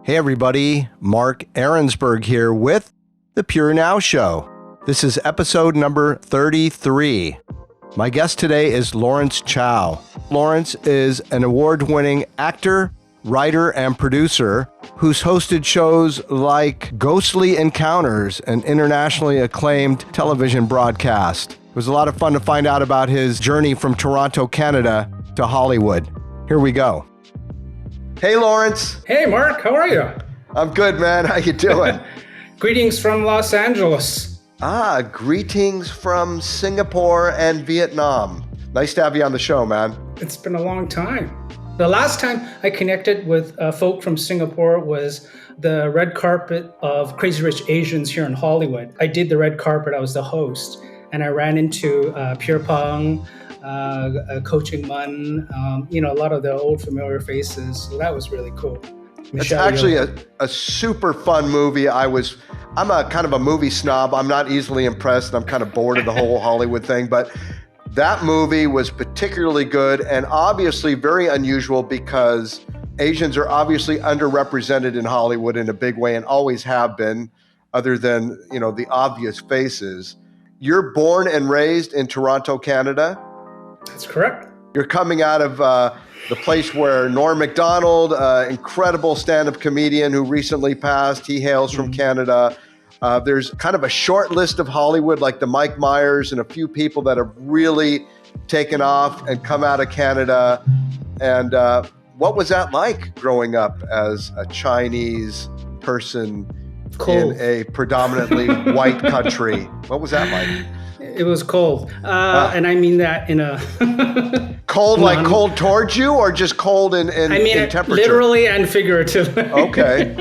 Hey everybody, Mark Ahrensberg here with The Pure Now Show. This is episode number 33. My guest today is Lawrence Chow. Lawrence is an award-winning actor, writer, and producer who's hosted shows like Ghostly Encounters, an internationally acclaimed television broadcast. It was a lot of fun to find out about his journey from Toronto, Canada to Hollywood. Here we go. Hey, Lawrence. Hey, Mark. How are you? I'm good, man. How you doing? Greetings from Los Angeles. Greetings from Singapore and Vietnam. Nice to have you on the show, man. It's been a long time. The last time I connected with folk from Singapore was the red carpet of Crazy Rich Asians here in Hollywood. I did the red carpet. I was the host. And I ran into Pierre Pong, Coaching Mun, a lot of the old familiar faces. So that was really cool. It's actually a super fun movie. I'm a kind of a movie snob. I'm not easily impressed. I'm kind of bored of the whole Hollywood thing, but that movie was particularly good and obviously very unusual because Asians are obviously underrepresented in Hollywood in a big way and always have been, other than, the obvious faces. You're born and raised in Toronto, Canada. That's correct. You're coming out of the place where Norm Macdonald, incredible stand-up comedian who recently passed, he hails from Canada. There's kind of a short list of Hollywood, like the Mike Myers and a few people that have really taken off and come out of Canada. And what was that like growing up as a Chinese person in a predominantly white country? What was that like? It was cold. And I mean that in a... Cold, like cold towards you, or just cold in temperature? Literally and figuratively. Okay.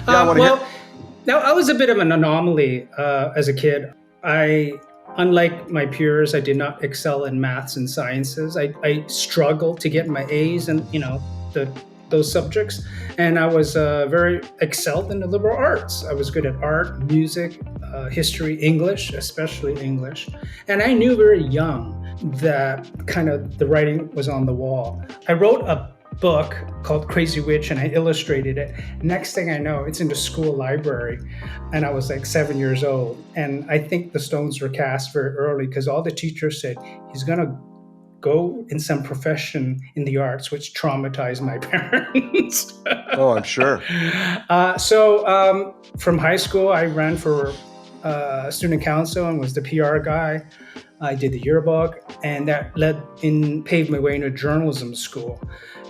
Now I was a bit of an anomaly as a kid. Unlike my peers, I did not excel in maths and sciences. I struggled to get my A's and, those subjects. And I was very excelled in the liberal arts. I was good at art, music, history, English, especially English. And I knew very young that kind of the writing was on the wall. I wrote a book called Crazy Witch and I illustrated it. Next thing I know, it's in the school library. And I was like 7 years old. And I think the stones were cast very early because all the teachers said, he's going to go in some profession in the arts, which traumatized my parents. Oh, I'm sure. So from high school, I ran for student council and was the PR guy. I did the yearbook, and that paved my way into journalism school.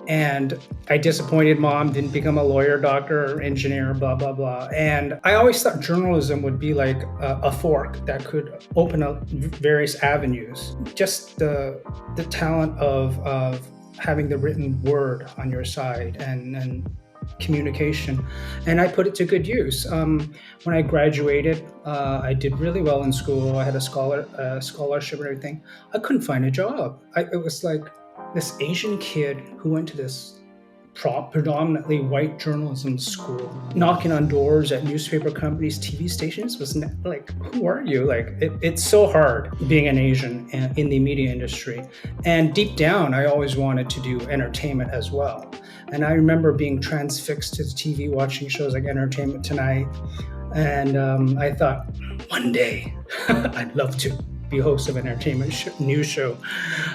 And I disappointed mom, didn't become a lawyer, doctor, or engineer, blah, blah, blah. And I always thought journalism would be like a fork that could open up various avenues. Just the talent of having the written word on your side and communication. And I put it to good use. When I graduated, I did really well in school. I had a scholarship and everything. I couldn't find a job. It was like this Asian kid who went to this predominantly white journalism school, knocking on doors at newspaper companies, TV stations, was like, who are you? Like, it's so hard being an Asian in the media industry. And deep down, I always wanted to do entertainment as well. And I remember being transfixed to the TV, watching shows like Entertainment Tonight. And I thought, one day, I'd love to be host of an entertainment news show.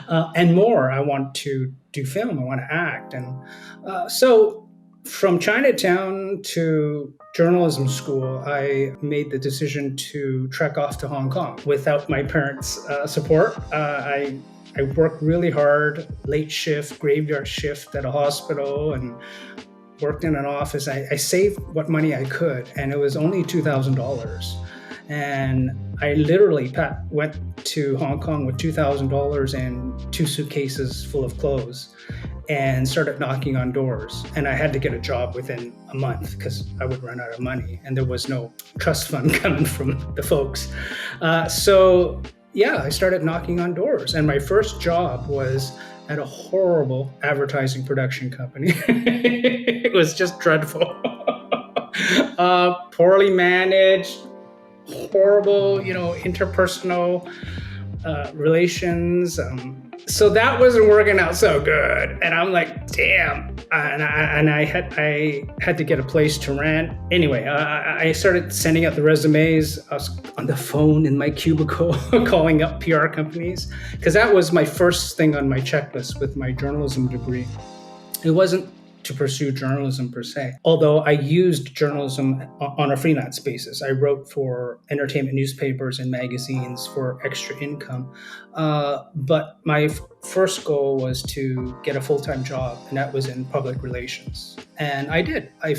And more, I want to do film, I want to act. And so from Chinatown to journalism school, I made the decision to trek off to Hong Kong without my parents' support. I worked really hard, late shift, graveyard shift at a hospital, and worked in an office. I saved what money I could, and it was only $2,000. And I literally went to Hong Kong with $2,000 and 2 suitcases full of clothes and started knocking on doors. And I had to get a job within a month because I would run out of money and there was no trust fund coming from the folks. I started knocking on doors. And my first job was at a horrible advertising production company. It was just dreadful. Poorly managed, horrible, interpersonal relations. So that wasn't working out so good, and I'm like, damn. And I had to get a place to rent. Anyway, I started sending out the resumes. I was on the phone in my cubicle calling up PR companies, because that was my first thing on my checklist with my journalism degree. It wasn't to pursue journalism per se, although I used journalism on a freelance basis. I wrote for entertainment newspapers and magazines for extra income. But my first goal was to get a full-time job, and that was in public relations. And I did. I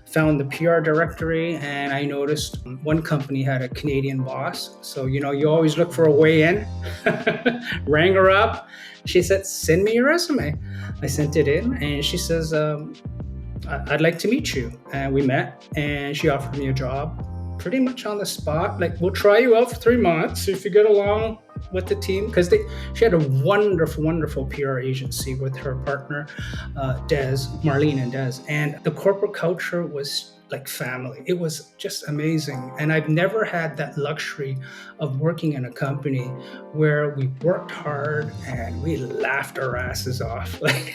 found the PR directory, and I noticed one company had a Canadian boss. So, you always look for a way in. Rang her up. She said, send me your resume. I sent it in, and she says, I'd like to meet you. And we met, and she offered me a job pretty much on the spot. Like, we'll try you out for 3 months if you get along with the team. Because she had a wonderful, wonderful PR agency with her partner, Marlene and Des. And the corporate culture was like family. It was just amazing. And I've never had that luxury of working in a company where we worked hard and we laughed our asses off. Like,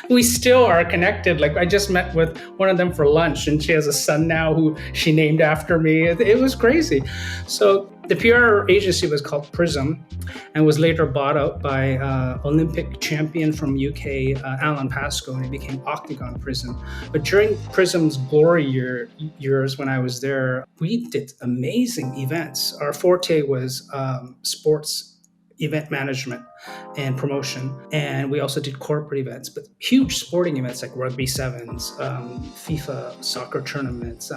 we still are connected. Like, I just met with one of them for lunch, and she has a son now who she named after me. It was crazy. So the PR agency was called Prism, and was later bought out by Olympic champion from UK, Alan Pascoe, and it became Octagon Prism. But during Prism's glory years when I was there, we did amazing events. Our forte was sports event management and promotion. And we also did corporate events, but huge sporting events like rugby sevens, FIFA soccer tournaments,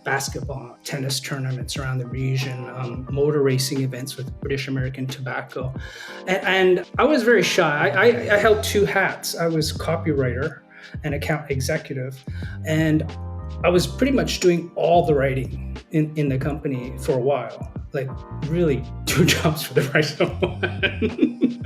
basketball, tennis tournaments around the region, motor racing events with British American Tobacco. And I was very shy. I held two hats. I was copywriter and account executive. And I was pretty much doing all the writing in the company for a while. Like, really 2 jobs for the price of 1.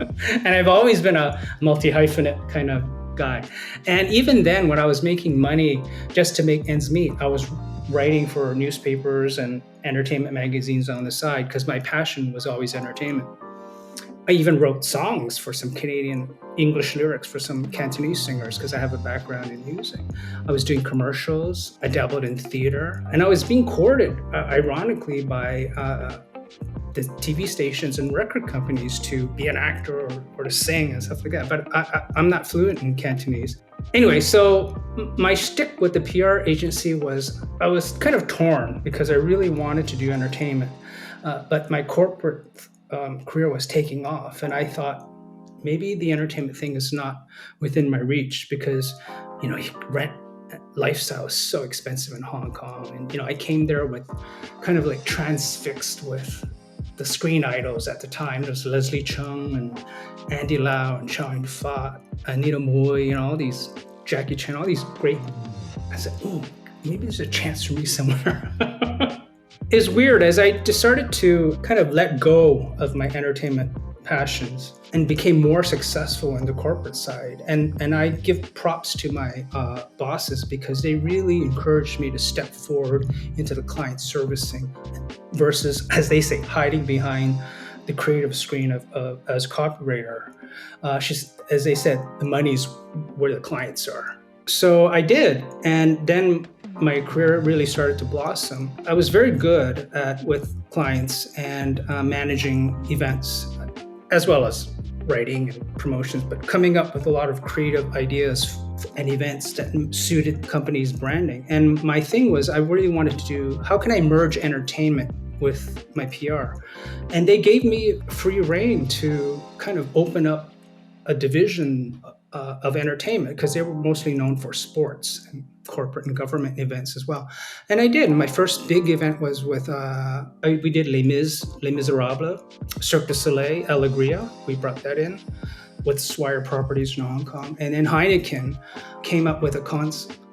And I've always been a multi-hyphenate kind of guy. And even then, when I was making money just to make ends meet, I was writing for newspapers and entertainment magazines on the side, because my passion was always entertainment. I even wrote songs for some Canadian English lyrics for some Cantonese singers, because I have a background in music. I was doing commercials. I dabbled in theater, and I was being courted, ironically, by the TV stations and record companies to be an actor or to sing and stuff like that. But I'm not fluent in Cantonese. Anyway, so my shtick with the PR agency was, I was kind of torn, because I really wanted to do entertainment, but my corporate career was taking off, and I thought maybe the entertainment thing is not within my reach, because rent lifestyle is so expensive in Hong Kong, and I came there with kind of like transfixed with the screen idols at the time. There's Leslie Chung and Andy Lau and Chow Yun-fat, Anita Mui, all these, Jackie Chan, all these great. I said, oh, maybe there's a chance for me somewhere. It's weird, as I started to kind of let go of my entertainment passions and became more successful in the corporate side. And I give props to my bosses, because they really encouraged me to step forward into the client servicing versus, as they say, hiding behind the creative screen of as copywriter. As they said, the money's where the clients are. So I did. And then my career really started to blossom. I was very good with clients and managing events, as well as writing and promotions, but coming up with a lot of creative ideas and events that suited companies' branding. And my thing was, I really wanted to do, how can I merge entertainment with my PR? And they gave me free rein to kind of open up a division of entertainment, because they were mostly known for sports and corporate and government events as well. And I did. My first big event was with, we did Les Miserables, Cirque du Soleil, Alegria. We brought that in with Swire Properties in Hong Kong. And then Heineken came up with a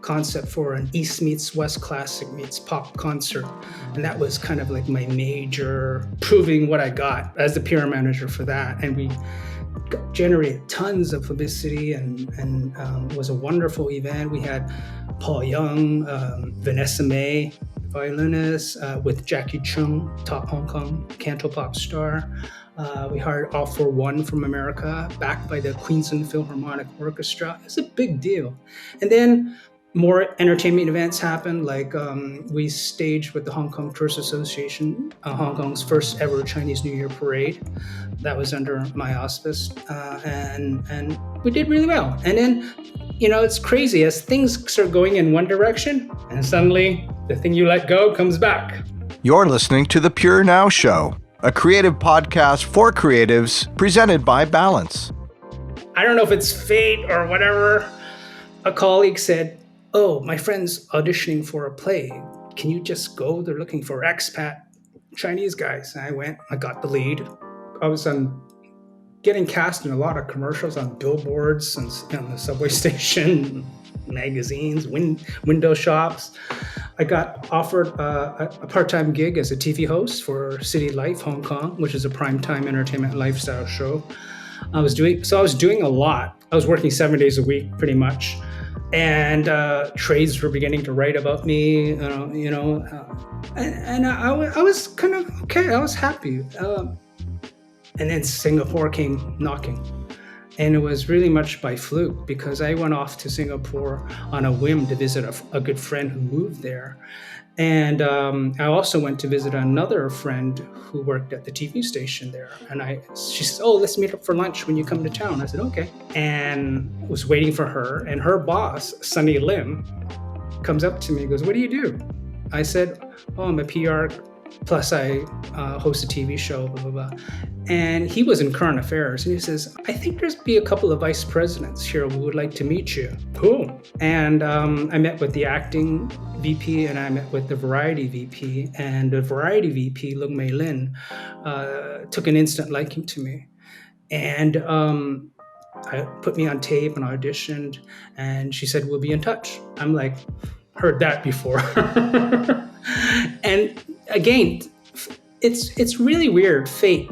concept for an East meets West classic meets pop concert. And that was kind of like my major proving what I got as the PR manager for that. And we generated tons of publicity, and it was a wonderful event. We had Paul Young, Vanessa Mae, violinist with Jackie Chung, top Hong Kong cantopop star. We hired All For One from America, backed by the Queensland Philharmonic Orchestra. It's a big deal. And then more entertainment events happened, like we staged with the Hong Kong Tourist Association, Hong Kong's first ever Chinese New Year parade. That was under my auspice, and we did really well. And then, it's crazy as things start going in one direction, and suddenly the thing you let go comes back. You're listening to The Pure Now Show, a creative podcast for creatives presented by Balance. I don't know if it's fate or whatever. A colleague said, "Oh, my friend's auditioning for a play. Can you just go? They're looking for expat Chinese guys." And I went, I got the lead. I was getting cast in a lot of commercials on billboards and on the subway station, magazines, window shops. I got offered a part-time gig as a TV host for City Life Hong Kong, which is a primetime entertainment lifestyle show. I was doing a lot. I was working 7 days a week, pretty much. And trades were beginning to write about me, and I was kind of okay. I was happy. And then Singapore came knocking. And it was really much by fluke, because I went off to Singapore on a whim to visit a good friend who moved there. And I also went to visit another friend who worked at the TV station there. And she said, "Oh, let's meet up for lunch when you come to town." I said, "Okay." And was waiting for her. And her boss, Sunny Lim, comes up to me and goes, "What do you do?" I said, "Oh, I'm a PR, plus I host a TV show, blah, blah, blah." And he was in current affairs. And he says, "I think there's be a couple of vice presidents here who would like to meet you." Cool. And I met with the acting VP and I met with the variety VP. And the variety VP, Lung Mei Lin, took an instant liking to me. And I put me on tape and auditioned. And she said, "We'll be in touch." I'm like, heard that before. And again, it's really weird, fate.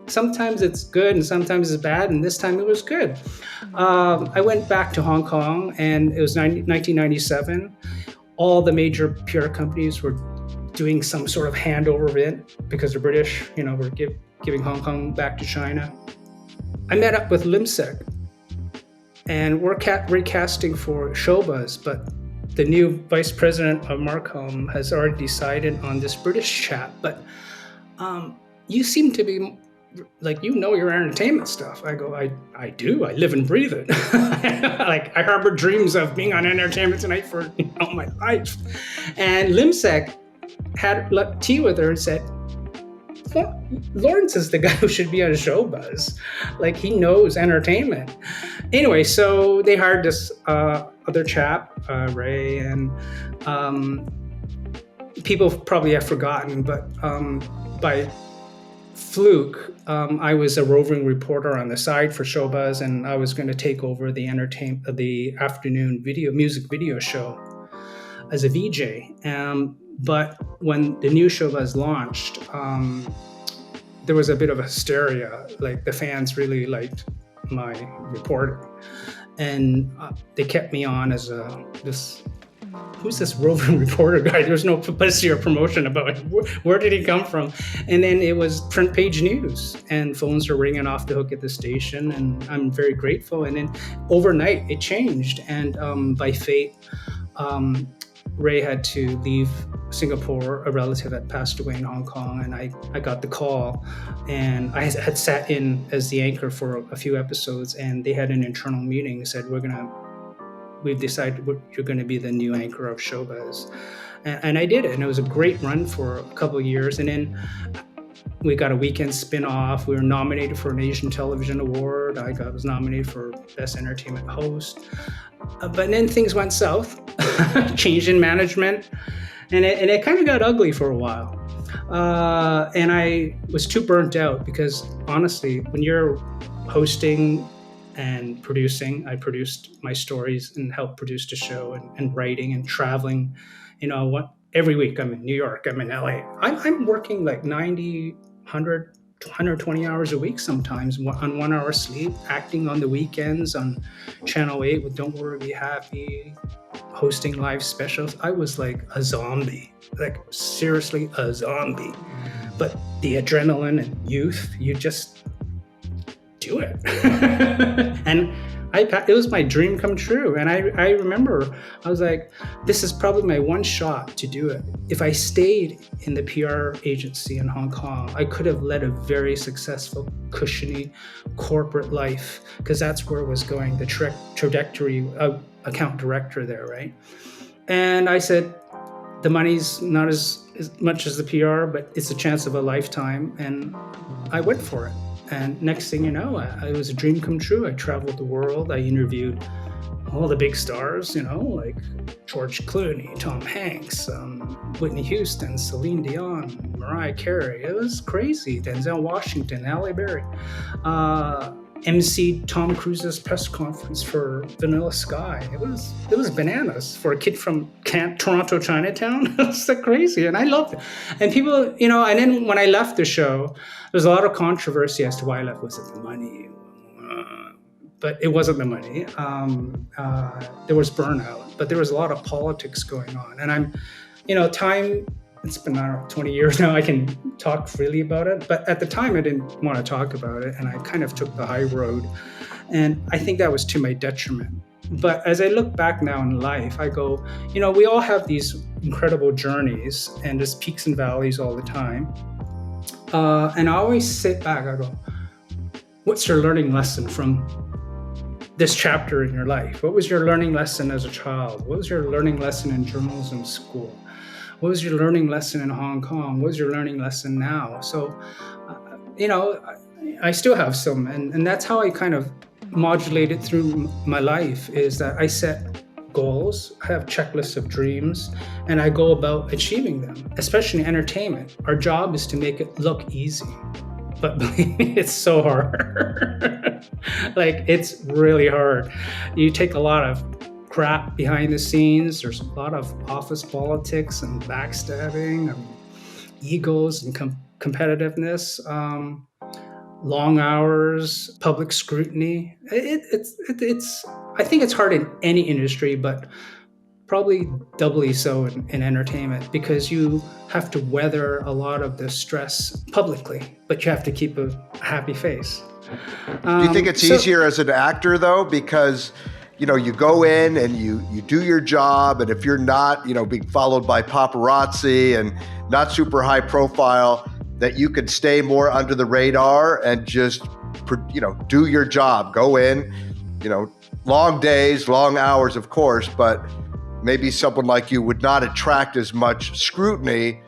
Sometimes it's good and sometimes it's bad, and this time it was good. I went back to Hong Kong, and it was 1997. All the major PR companies were doing some sort of handover event because the British, were giving Hong Kong back to China. I met up with Limsek, and we're recasting for Showbuzz, but the new vice president of Marcom has already decided on this British chap. But you seem to be like, your entertainment stuff. I go, I do. I live and breathe it. Like, I harbor dreams of being on Entertainment Tonight for my life. And Limsek had tea with her and said, "Lawrence is the guy who should be on Showbuzz. Like, he knows entertainment." Anyway, so they hired this other chap, Ray, and people probably have forgotten, but by fluke, I was a roving reporter on the side for Showbuzz, and I was going to take over the afternoon music video show as a VJ. But when the new Showbuzz launched, there was a bit of hysteria. Like, the fans really liked my reporting, and they kept me on as who's this roving reporter guy? There was no publicity or promotion about it. Where did he come from? And then it was front page news, and phones were ringing off the hook at the station, and I'm very grateful. And then overnight it changed, and by fate, Ray had to leave Singapore. A relative had passed away in Hong Kong, and I got the call, and I had sat in as the anchor for a few episodes, and they had an internal meeting and said, we've decided you're going to be the new anchor of Showbuzz. And I did it, and it was a great run for a couple of years. And then we got a weekend spin-off. We were nominated for an Asian Television Award. I was nominated for Best Entertainment Host. But then things went south, change in management, and it kind of got ugly for a while. And I was too burnt out, because honestly, when you're hosting and producing, I produced my stories and helped produce the show, and writing and traveling. Every week I'm in New York, I'm in LA. I'm working like 90, 100, 120 hours a week sometimes on 1 hour sleep, acting on the weekends on Channel 8 with Don't Worry, Be Happy, hosting live specials, I was like a zombie, like seriously a zombie. But the adrenaline and youth, you just do it. And it was my dream come true. And I remember I was like, this is probably my one shot to do it. If I stayed in the PR agency in Hong Kong, I could have led a very successful, cushiony corporate life, because that's where it was going, the trajectory of account director there, right? And I said, the money's not as much as the PR, but it's a chance of a lifetime. And I went for it. And next thing you know, it was a dream come true. I traveled the world. I interviewed all the big stars, like George Clooney, Tom Hanks, Whitney Houston, Celine Dion, Mariah Carey. It was crazy. Denzel Washington, Halle Berry. MC Tom Cruise's press conference for Vanilla Sky. It was bananas for a kid from Toronto, Chinatown. It was so crazy, and I loved it. And people, and then when I left the show, there's a lot of controversy as to why I left. Was it the money? But it wasn't the money. There was burnout, but there was a lot of politics going on. And time, it's been 20 years now, I can talk freely about it. But at the time, I didn't want to talk about it. And I kind of took the high road. And I think that was to my detriment. But as I look back now in life, I go, we all have these incredible journeys and there's peaks and valleys all the time. And I always sit back, I go, what's your learning lesson from this chapter in your life? What was your learning lesson as a child? What was your learning lesson in journalism school? What was your learning lesson in Hong Kong? What was your learning lesson now? So, I still have some, and that's how I kind of modulated through my life, is that I set goals, I have checklists of dreams, and I go about achieving them, especially in entertainment. Our job is to make it look easy, but believe me, it's so hard. Like, it's really hard. You take a lot of crap behind the scenes. There's a lot of office politics and backstabbing and egos and competitiveness, long hours, public scrutiny. It's I think it's hard in any industry, but probably doubly so in entertainment, because you have to weather a lot of the stress publicly, but you have to keep a happy face. Do you think it's easier as an actor, though? Because you go in and you do your job, and if you're not, being followed by paparazzi and not super high profile, that you could stay more under the radar and just, do your job, go in, long days, long hours, of course, but maybe someone like you would not attract as much scrutiny.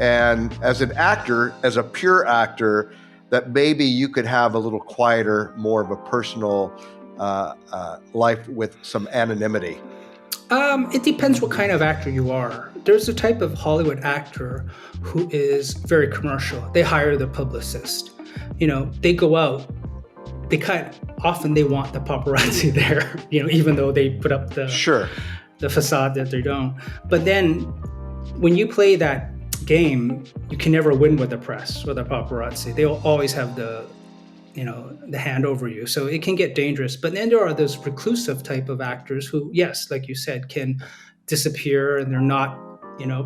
And as an actor, as a pure actor, that maybe you could have a little quieter, more of a personal life with some anonymity? It depends what kind of actor you are. There's a type of Hollywood actor who is very commercial. They hire the publicist. They go out. Often they want the paparazzi there, even though they put up the facade that they don't. But then when you play that game, you can never win with the press or the paparazzi. They'll always have the hand over you. So it can get dangerous. But then there are those reclusive type of actors who, yes, like you said, can disappear, and they're not,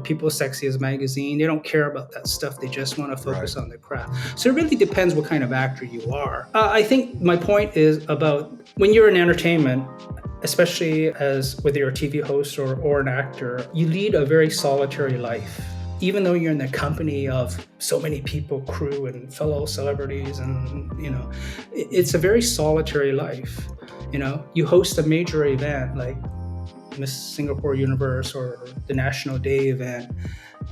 People Sexy as Magazine. They don't care about that stuff. They just want to focus on the craft. So it really depends what kind of actor you are. I think my point is about when you're in entertainment, especially as whether you're a TV host or an actor, you lead a very solitary life. Even though you're in the company of so many people, crew and fellow celebrities, and, it's a very solitary life. You host a major event like Miss Singapore Universe or the National Day event,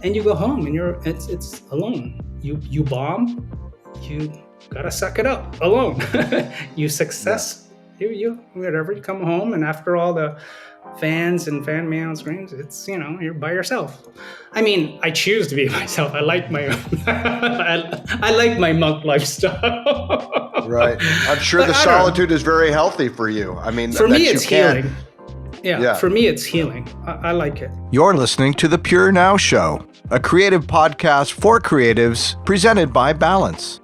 and you go home and it's alone. You bomb, you gotta suck it up alone. You whatever, you come home, and after all the fans and fan mail screams, it's, you're by yourself. I mean, I choose to be myself. I like my I like my monk lifestyle. Right. I'm sure the solitude is very healthy for you. I mean, for me, it's healing. Yeah, for me, it's healing. I like it. You're listening to The Pure Now Show, a creative podcast for creatives presented by Balance.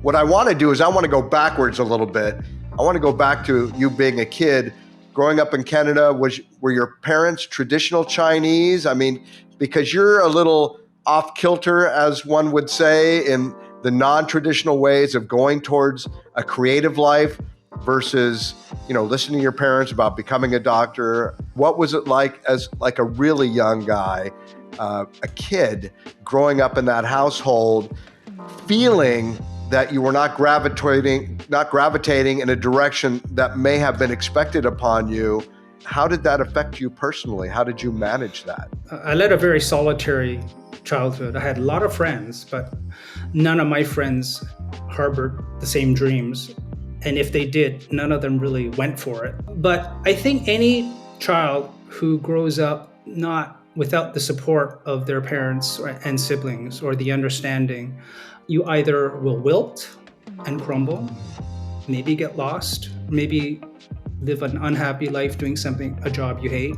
What I want to do is I want to go backwards a little bit. I want to go back to you being a kid growing up in Canada, were your parents traditional Chinese? I mean, because you're a little off kilter, as one would say, in the non-traditional ways of going towards a creative life versus, listening to your parents about becoming a doctor. What was it like as like a really young guy, a kid growing up in that household, feeling that you were not gravitating in a direction that may have been expected upon you? How did that affect you personally? How did you manage that? I led a very solitary childhood. I had a lot of friends, but none of my friends harbored the same dreams. And if they did, none of them really went for it. But I think any child who grows up not without the support of their parents and siblings or the understanding, you either will wilt and crumble, maybe get lost, maybe live an unhappy life doing a job you hate,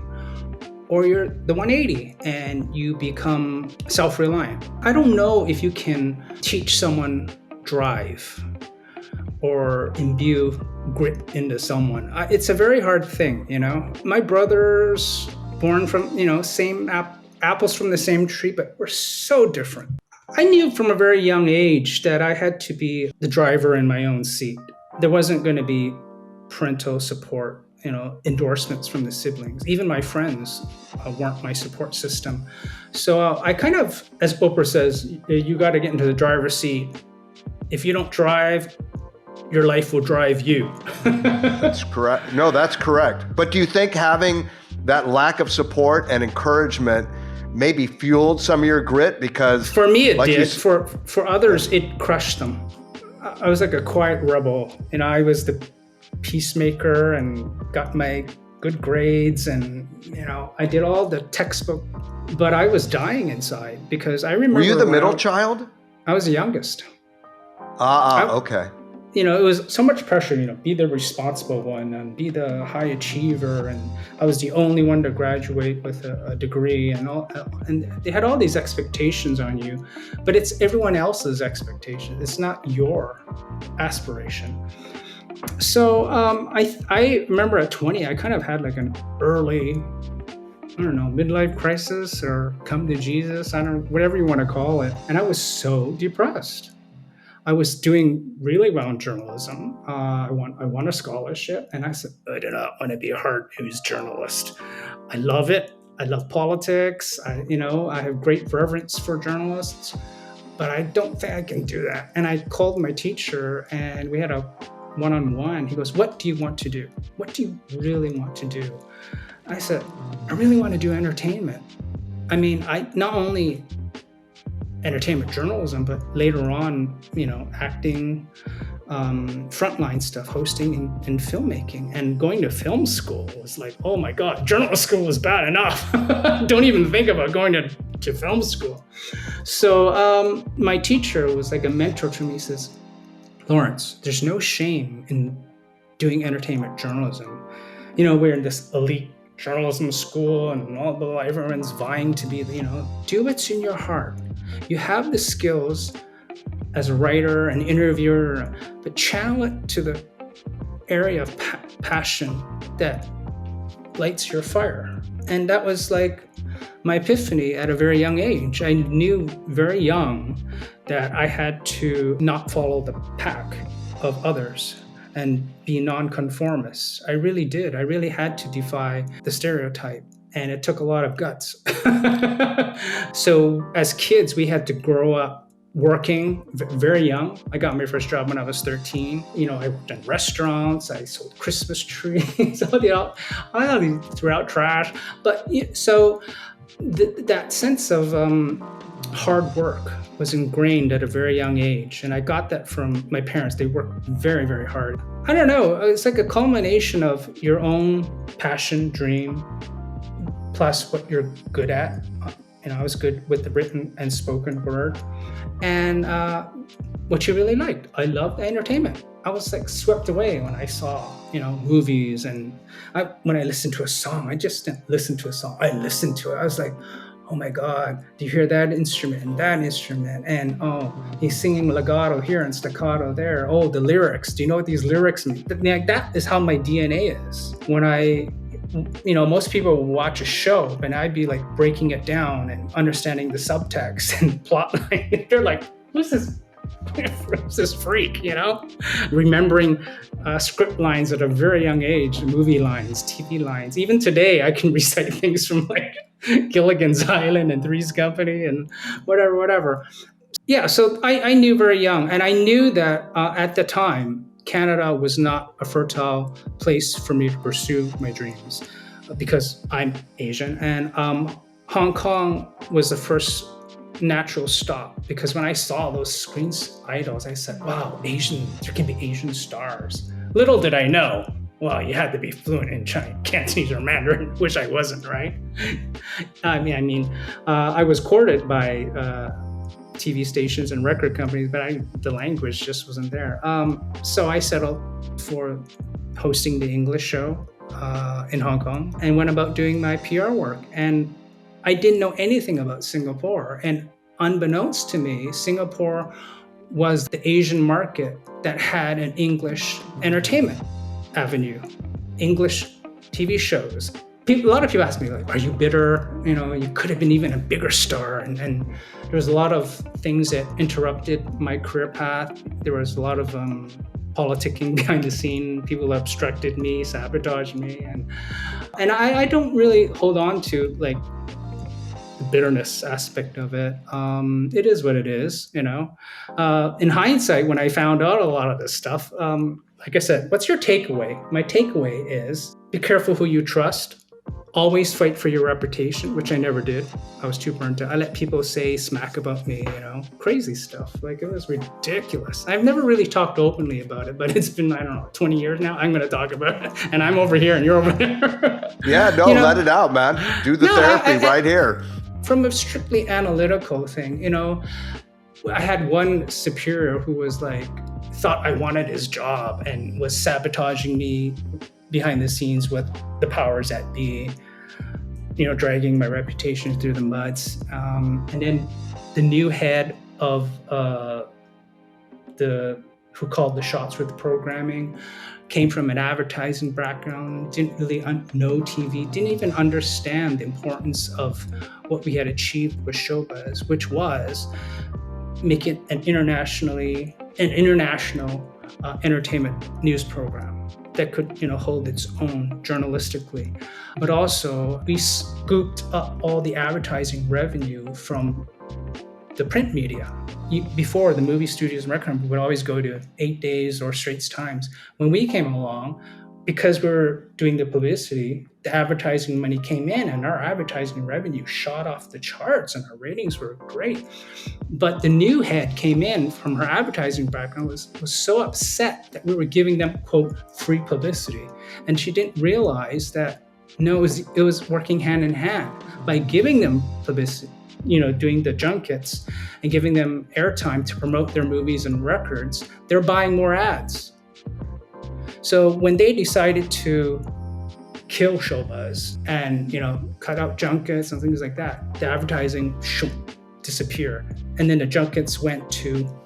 or you're the 180 and you become self-reliant. I don't know if you can teach someone drive or imbue grit into someone. It's a very hard thing, My brothers, born from, same apples from the same tree, but we're so different. I knew from a very young age that I had to be the driver in my own seat. There wasn't going to be parental support, endorsements from the siblings. Even my friends weren't my support system. So I kind of, as Oprah says, you got to get into the driver's seat. If you don't drive, your life will drive you. That's correct. No, that's correct. But do you think having that lack of support and encouragement maybe fueled some of your grit? Because for me it did. For others, it crushed them. I was like a quiet rebel, I was the peacemaker and got my good grades, and I did all the textbook, but I was dying inside because I remember. Were you the middle child? I was the youngest. Okay. It was so much pressure, be the responsible one and be the high achiever. And I was the only one to graduate with a degree and all. And they had all these expectations on you, but it's everyone else's expectation. It's not your aspiration. So I remember at 20, I kind of had like an early, midlife crisis or come to Jesus, whatever you want to call it. And I was so depressed. I was doing really well in journalism. I won a scholarship, and I said, I do not want to be a hard news journalist. I love it. I love politics. I have great reverence for journalists, but I don't think I can do that. And I called my teacher, and we had a one-on-one. He goes, what do you want to do? What do you really want to do? I said, I really want to do entertainment. I mean, not only entertainment journalism, but later on, acting, frontline stuff, hosting and filmmaking. And going to film school was like, oh my God, journalist school was bad enough. Don't even think about going to film school. So my teacher was like a mentor to me. He says, Lawrence, there's no shame in doing entertainment journalism. We're in this elite journalism school and everyone's vying to be, do what's in your heart. You have the skills as a writer, an interviewer, but channel it to the area of passion that lights your fire. And that was like my epiphany at a very young age. I knew very young that I had to not follow the pack of others and be nonconformist. I really did. I really had to defy the stereotype. And it took a lot of guts. So as kids, we had to grow up working very young. I got my first job when I was 13. I worked in restaurants. I sold Christmas trees. I threw out trash. But so that sense of hard work was ingrained at a very young age. And I got that from my parents. They worked very, very hard. I don't know. It's like a culmination of your own passion, dream, plus what you're good at. I was good with the written and spoken word, and what you really liked. I loved entertainment. I was like swept away when I saw, movies, and when I listened to a song, I just didn't listen to a song. I listened to it. I was like, oh my God, do you hear that instrument and that instrument? And oh, he's singing legato here and staccato there. Oh, the lyrics. Do you know what these lyrics mean? Like, that is how my DNA is. When most people will watch a show and I'd be like breaking it down and understanding the subtext and plot line. They're like, who's this freak, remembering script lines at a very young age, movie lines, TV lines. Even today, I can recite things from like Gilligan's Island and Three's Company and whatever. Yeah, so I knew very young, and I knew that at the time, Canada was not a fertile place for me to pursue my dreams because I'm Asian, and Hong Kong was the first natural stop, because when I saw those screen idols, I said, wow, there can be Asian stars. Little did I know, well, you had to be fluent in Cantonese or Mandarin, which I wasn't, right? I was courted by TV stations and record companies, but the language just wasn't there. So I settled for hosting the English show in Hong Kong and went about doing my PR work. And I didn't know anything about Singapore. And unbeknownst to me, Singapore was the Asian market that had an English entertainment avenue, English TV shows. A lot of people ask me, like, are you bitter? You could have been even a bigger star. And there was a lot of things that interrupted my career path. There was a lot of politicking behind the scene. People obstructed me, sabotaged me. And I don't really hold on to like the bitterness aspect of it. It is what it is, In hindsight, when I found out a lot of this stuff, like I said, what's your takeaway? My takeaway is be careful who you trust. Always fight for your reputation, which I never did. I was too burnt out. I let people say smack about me, crazy stuff. Like, it was ridiculous. I've never really talked openly about it, but it's been, 20 years now. I'm going to talk about it. And I'm over here and you're over there. Yeah, let it out, man. Do the therapy right here. From a strictly analytical thing, I had one superior who was like, thought I wanted his job and was sabotaging me behind the scenes with the powers that be, dragging my reputation through the muds. And then the new head of who called the shots with the programming came from an advertising background, didn't really know TV, didn't even understand the importance of what we had achieved with Showbuzz, which was make it an international entertainment news program that could, hold its own journalistically. But also, we scooped up all the advertising revenue from the print media. Before, the movie studios and record companies would always go to 8 Days or Straits Times. When we came along, because we were doing the publicity, the advertising money came in and our advertising revenue shot off the charts and our ratings were great. But the new head came in from her advertising background, was so upset that we were giving them, quote, free publicity. And she didn't realize that, no, it was working hand in hand. By giving them publicity, doing the junkets and giving them airtime to promote their movies and records, they're buying more ads. So when they decided to kill Showbuzz and, cut out junkets and things like that, the advertising disappeared. And then the junkets went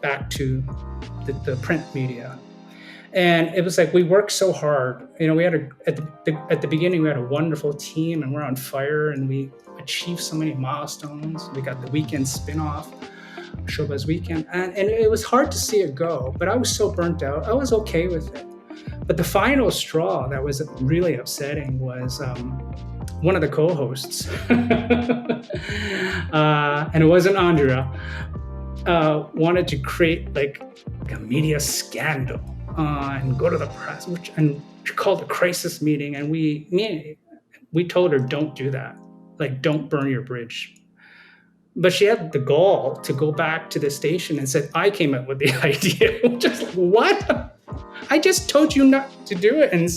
back to the print media. And it was like, we worked so hard. We had at the beginning, we had a wonderful team and we're on fire and we achieved so many milestones. We got the Weekend spinoff, Showbuzz Weekend. And it was hard to see it go, but I was so burnt out. I was okay with it. But the final straw that was really upsetting was one of the co-hosts, and it wasn't Andrea, wanted to create like a media scandal and go to the press, and called a crisis meeting. And we told her, don't do that. Like, don't burn your bridge. But she had the gall to go back to the station and said, I came up with the idea. Just like, what? I just told you not to do it, and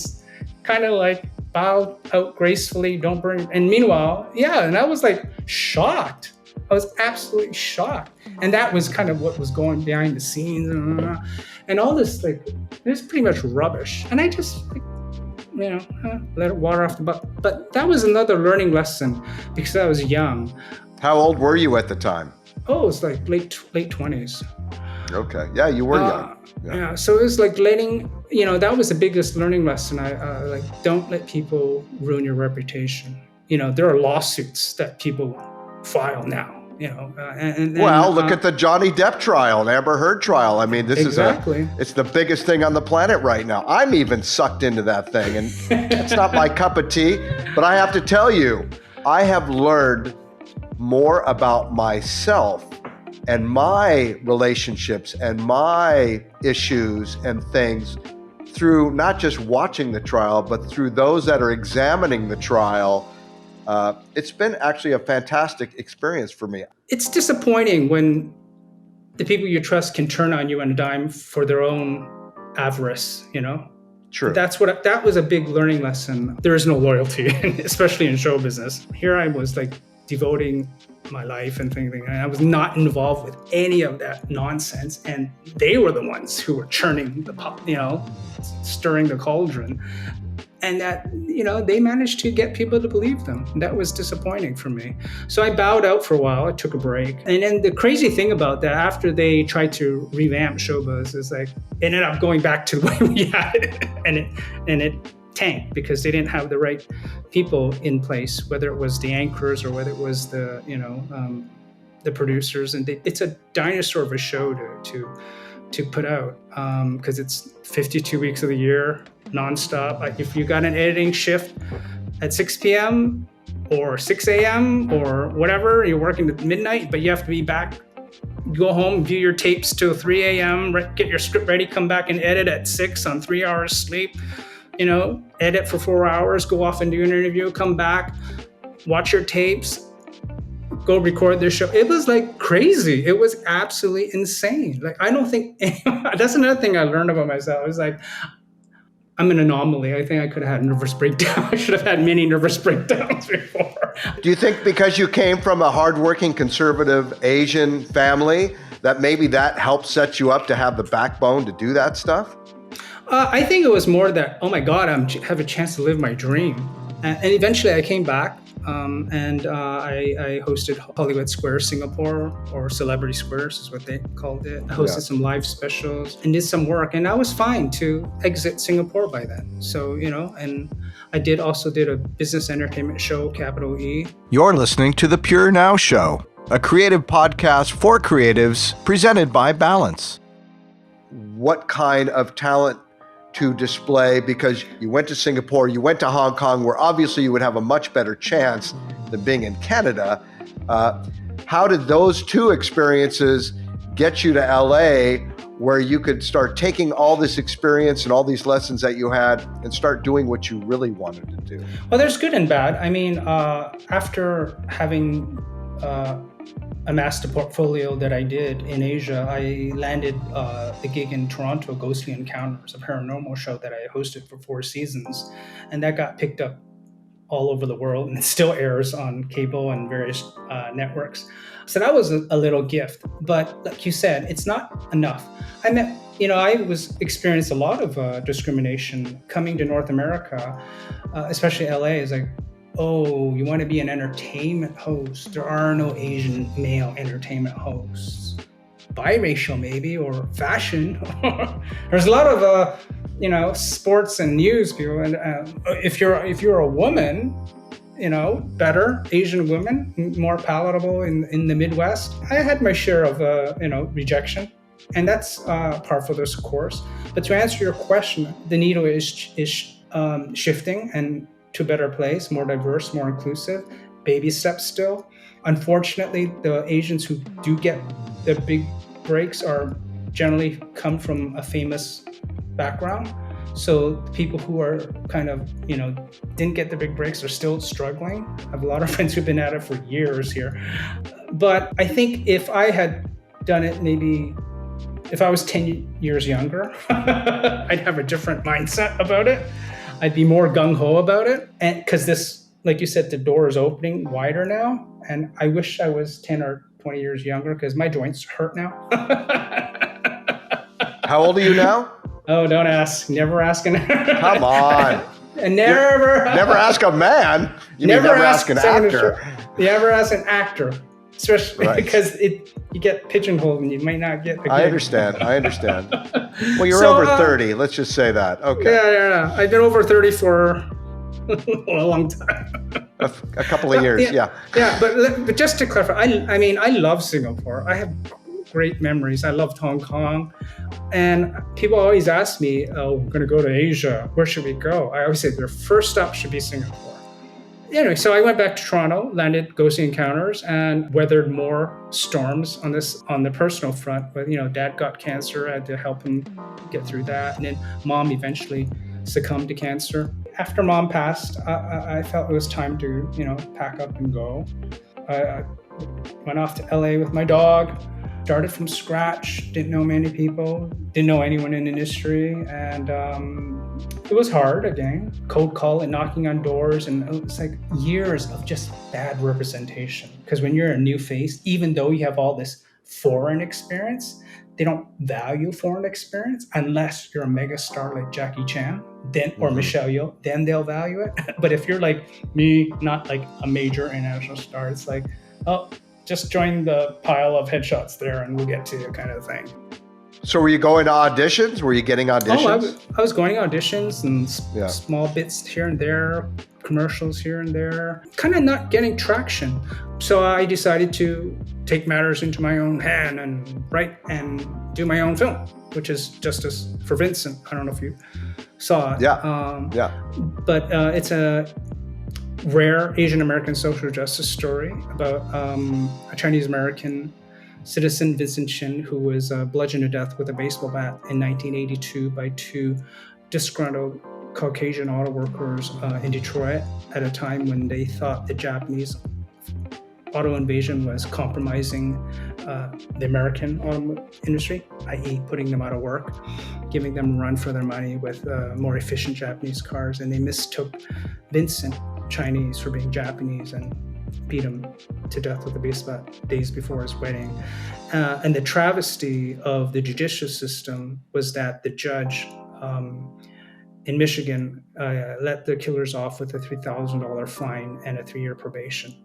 kind of like bowed out gracefully, don't burn. And meanwhile, and I was like shocked. I was absolutely shocked. And that was kind of what was going behind the scenes and all this, like, it was pretty much rubbish. And I just, let it water off the butt. But that was another learning lesson because I was young. How old were you at the time? Oh, it was like late 20s. Okay. Yeah, you were young. Yeah. So it was like that was the biggest learning lesson. I like, don't let people ruin your reputation. There are lawsuits that people file now. Look at the Johnny Depp trial and Amber Heard trial. I mean, this exactly. It's the biggest thing on the planet right now. I'm even sucked into that thing, and it's not my cup of tea. But I have to tell you, I have learned more about myself and my relationships and my issues and things through not just watching the trial, but through those that are examining the trial. It's been actually a fantastic experience for me. It's disappointing when the people you trust can turn on you on a dime for their own avarice, True. That was a big learning lesson. There is no loyalty, especially in show business. Here I was like devoting my life and thinking, and I was not involved with any of that nonsense. And they were the ones who were churning the pot, stirring the cauldron. And that, they managed to get people to believe them. That was disappointing for me. So I bowed out for a while. I took a break. And then the crazy thing about that, after they tried to revamp Showbuzz, is like, it ended up going back to the way we had it. And it tanked because they didn't have the right people in place, whether it was the anchors or whether it was the producers. And it's a dinosaur of a show to put out because it's 52 weeks of the year, nonstop. Like if you got an editing shift at 6 p.m. or 6 a.m. or whatever, you're working at midnight, but you have to be back, go home, view your tapes till 3 a.m., get your script ready, come back and edit at 6 on 3 hours sleep, edit for 4 hours, go off and do an interview, come back, watch your tapes, go record this show. It was like crazy. It was absolutely insane. Like, I don't think, that's another thing I learned about myself. It was like, I'm an anomaly. I think I could have had a nervous breakdown. I should have had many nervous breakdowns before. Do you think because you came from a hardworking, conservative Asian family, that maybe that helped set you up to have the backbone to do that stuff? I think it was more that, oh my God, I have a chance to live my dream. And eventually I came back and I hosted Hollywood Square Singapore, or Celebrity Squares is what they called it. I hosted some live specials and did some work, and I was fine to exit Singapore by then. So, and I also did a business entertainment show, Capital E. You're listening to The Pure Now Show, a creative podcast for creatives presented by Balance. What kind of talent to display, because you went to Singapore, you went to Hong Kong, where obviously you would have a much better chance than being in Canada. How did those two experiences get you to LA, where you could start taking all this experience and all these lessons that you had and start doing what you really wanted to do? Well, there's good and bad. I mean, after having amassed a portfolio that I did in Asia, I landed the gig in Toronto, Ghostly Encounters, a paranormal show that I hosted for 4 seasons. And that got picked up all over the world, and it still airs on cable and various networks. So that was a little gift. But like you said, it's not enough. I experienced a lot of discrimination coming to North America, especially LA. Is like, oh, you want to be an entertainment host? There are no Asian male entertainment hosts. Biracial maybe, or fashion. There's a lot of sports and news people. And if you're a woman, better Asian women, more palatable in the Midwest. I had my share of rejection, and that's par for this course. But to answer your question, the needle is shifting and to a better place, more diverse, more inclusive, baby steps still. Unfortunately, the Asians who do get the big breaks are generally come from a famous background. So the people who are kind of, didn't get the big breaks are still struggling. I have a lot of friends who've been at it for years here. But I think if I had done it, maybe if I was 10 years younger, I'd have a different mindset about it. I'd be more gung-ho about it. And because this, like you said, the door is opening wider now. And I wish I was 10 or 20 years younger, because my joints hurt now. How old are you now? Oh, don't ask. Never ask an Come on. And never ask a man. You never ask an actor. Never ask an actor. especially Right. because you get pigeonholed and you might not get the gig. I understand. Well, you're So, over 30. Let's just say that. Okay. Yeah. I've been over 30 for a long time. A couple of years. Yeah. But just to clarify, I mean, I love Singapore. I have great memories. I loved Hong Kong. And people always ask me, oh, we're going to go to Asia. Where should we go? I always say their first stop should be Singapore. Anyway, so I went back to Toronto, landed Ghostly Encounters, and weathered more storms on the personal front. But Dad got cancer. I had to help him get through that, and then Mom eventually succumbed to cancer. After Mom passed, I felt it was time to pack up and go. I went off to LA with my dog. Started from scratch. Didn't know many people. Didn't know anyone in the industry, and it was hard again. Cold call and knocking on doors, and it was like years of just bad representation. Because when you're a new face, even though you have all this foreign experience, they don't value foreign experience unless you're a mega star like Jackie Chan, then or Michelle Yeoh. Then they'll value it. But if you're like me, not like a major international star, it's like, oh, just join the pile of headshots there, and we'll get to you, kind of thing. So were you going to auditions? Were you getting auditions? I was going to auditions and small bits here and there, commercials here and there, kind of not getting traction. So I decided to take matters into my own hand and write and do my own film, which is Justice for Vincent. I don't know if you saw it. But it's a rare Asian American social justice story about a Chinese American citizen, Vincent Chin, who was bludgeoned to death with a baseball bat in 1982 by two disgruntled Caucasian auto workers in Detroit at a time when they thought the Japanese auto invasion was compromising the American auto industry, i.e. putting them out of work, giving them a run for their money with more efficient Japanese cars. And they mistook Vincent, Chinese, for being Japanese and beat him to death with a baseball bat days before his wedding. And the travesty of the judicial system was that the judge in Michigan let the killers off with a $3,000 fine and a 3-year probation.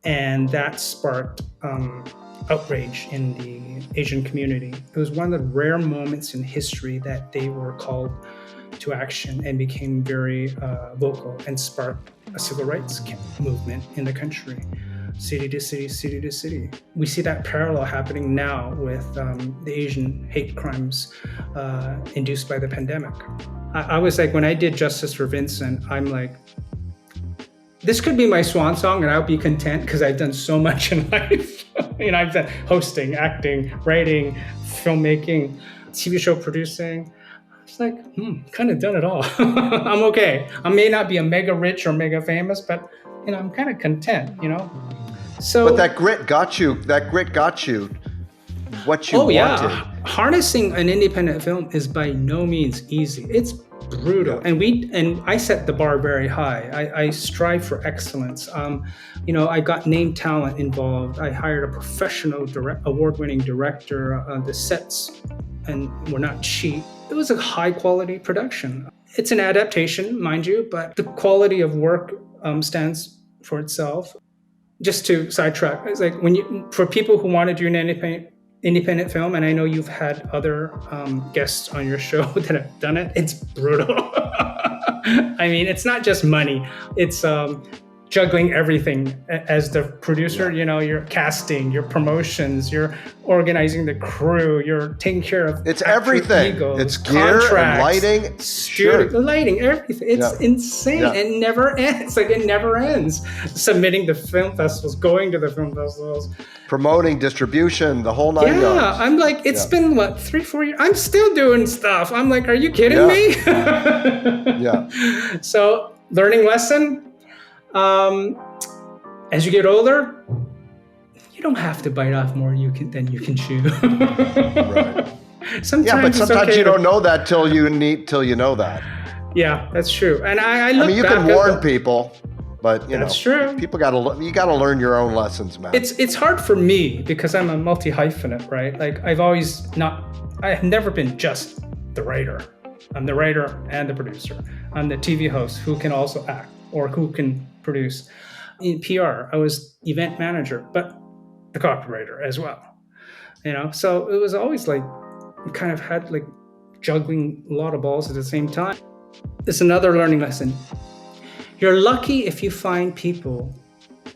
And that sparked outrage in the Asian community. It was one of the rare moments in history that they were called to action and became very vocal and sparked a civil rights movement in the country, city to city, city to city. We see that parallel happening now with the Asian hate crimes induced by the pandemic. I was like, when I did Justice for Vincent, I'm like, this could be my swan song and I'll be content because I've done so much in life. I've done hosting, acting, writing, filmmaking, TV show producing. It's like, kind of done it all. I'm okay. I may not be a mega rich or mega famous, but I'm kind of content, So, but that grit got you what you wanted. Yeah. Harnessing an independent film is by no means easy. It's brutal. Yeah. And I set the bar very high. I strive for excellence. I got name talent involved. I hired a professional award-winning director. The sets and were not cheap. It was a high quality production. It's an adaptation, mind you, but the quality of work stands for itself. Just to sidetrack, it's like for people who want to do an independent film, and I know you've had other guests on your show that have done it, it's brutal. I mean, it's not just money. It's juggling everything as the producer. You're casting, your promotions, you're organizing the crew, you're taking care of it's everything. Egos, it's gear and lighting, lighting, everything. It's insane. Yeah. It never ends. It never ends. Submitting to film festivals, going to the film festivals, promoting, distribution, the whole 9 yards. Yeah, I'm like, it's been 3-4 years. I'm still doing stuff. I'm like, are you kidding me? Yeah. So, learning lesson. As you get older, you don't have to bite off more than you can chew. Right. Sometimes okay you don't know that till you know that. Yeah, that's true. And I look you back can warn people, but that's true. People you gotta learn your own lessons, man. It's hard for me because I'm a multi-hyphenate, right? I have never been just the writer. I'm the writer and the producer. I'm the TV host who can also act or who can produce. In PR, I was event manager, but the copywriter as well. So it was always like kind of had like juggling a lot of balls at the same time. It's another learning lesson. You're lucky if you find people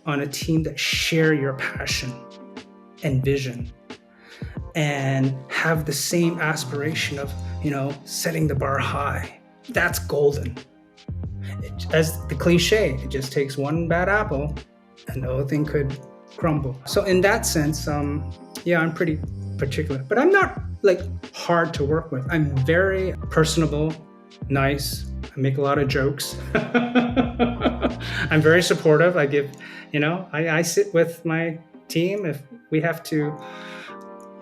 on a team that share your passion and vision and have the same aspiration of, setting the bar high. That's golden. As the cliche, it just takes one bad apple and the whole thing could crumble. So in that sense, I'm pretty particular, but I'm not like hard to work with. I'm very personable, nice. I make a lot of jokes. I'm very supportive. I give, I sit with my team. If we have to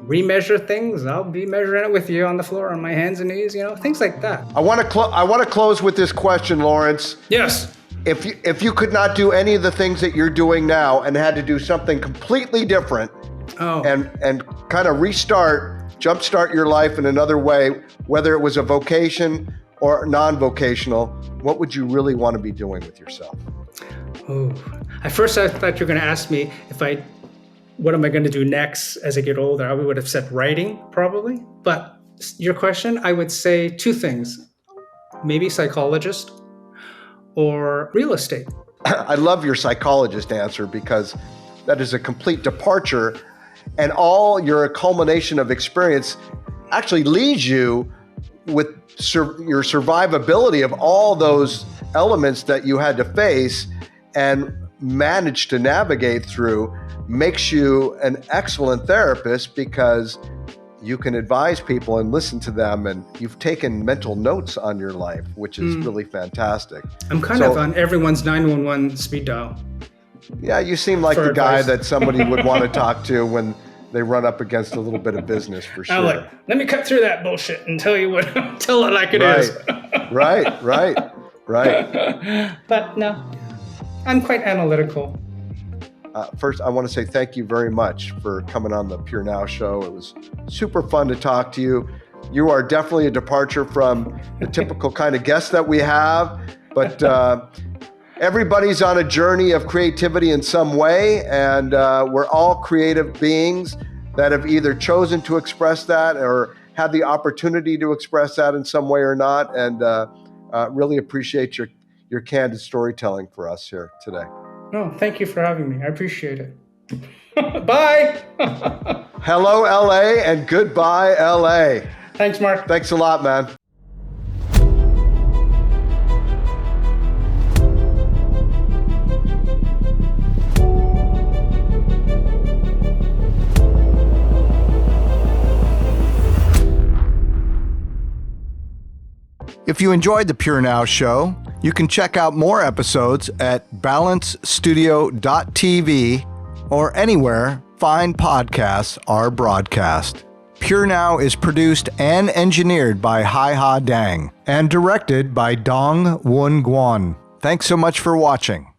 remeasure things, I'll be measuring it with you on the floor on my hands and knees, things like that. I want to close with this question, Lawrence. Yes. If you could not do any of the things that you're doing now and had to do something completely different and kind of jumpstart your life in another way, whether it was a vocation or non-vocational, what would you really want to be doing with yourself? Oh, at first I thought you were going to ask me what am I going to do next as I get older? I would have said writing probably, but your question, I would say two things, maybe psychologist or real estate. I love your psychologist answer because that is a complete departure, and all your culmination of experience actually leads you with your survivability of all those elements that you had to face and manage to navigate through makes you an excellent therapist because you can advise people and listen to them, and you've taken mental notes on your life, which is really fantastic. I'm kind of on everyone's 911 speed dial. Yeah, you seem like the guy that somebody would want to talk to when they run up against a little bit of business, for sure. Let me cut through that bullshit and tell it like it is. Right. But no, I'm quite analytical. First, I want to say thank you very much for coming on the Pure Now show. It was super fun to talk to you. You are definitely a departure from the typical kind of guests that we have, but everybody's on a journey of creativity in some way, and we're all creative beings that have either chosen to express that or had the opportunity to express that in some way or not, and really appreciate your candid storytelling for us here today. No, thank you for having me. I appreciate it. Bye. Hello, LA, and goodbye, LA. Thanks, Mark. Thanks a lot, man. If you enjoyed the Pure Now show, you can check out more episodes at balancestudio.tv or anywhere fine podcasts are broadcast. Pure Now is produced and engineered by Hai Ha Dang and directed by Dong Woon Guan. Thanks so much for watching.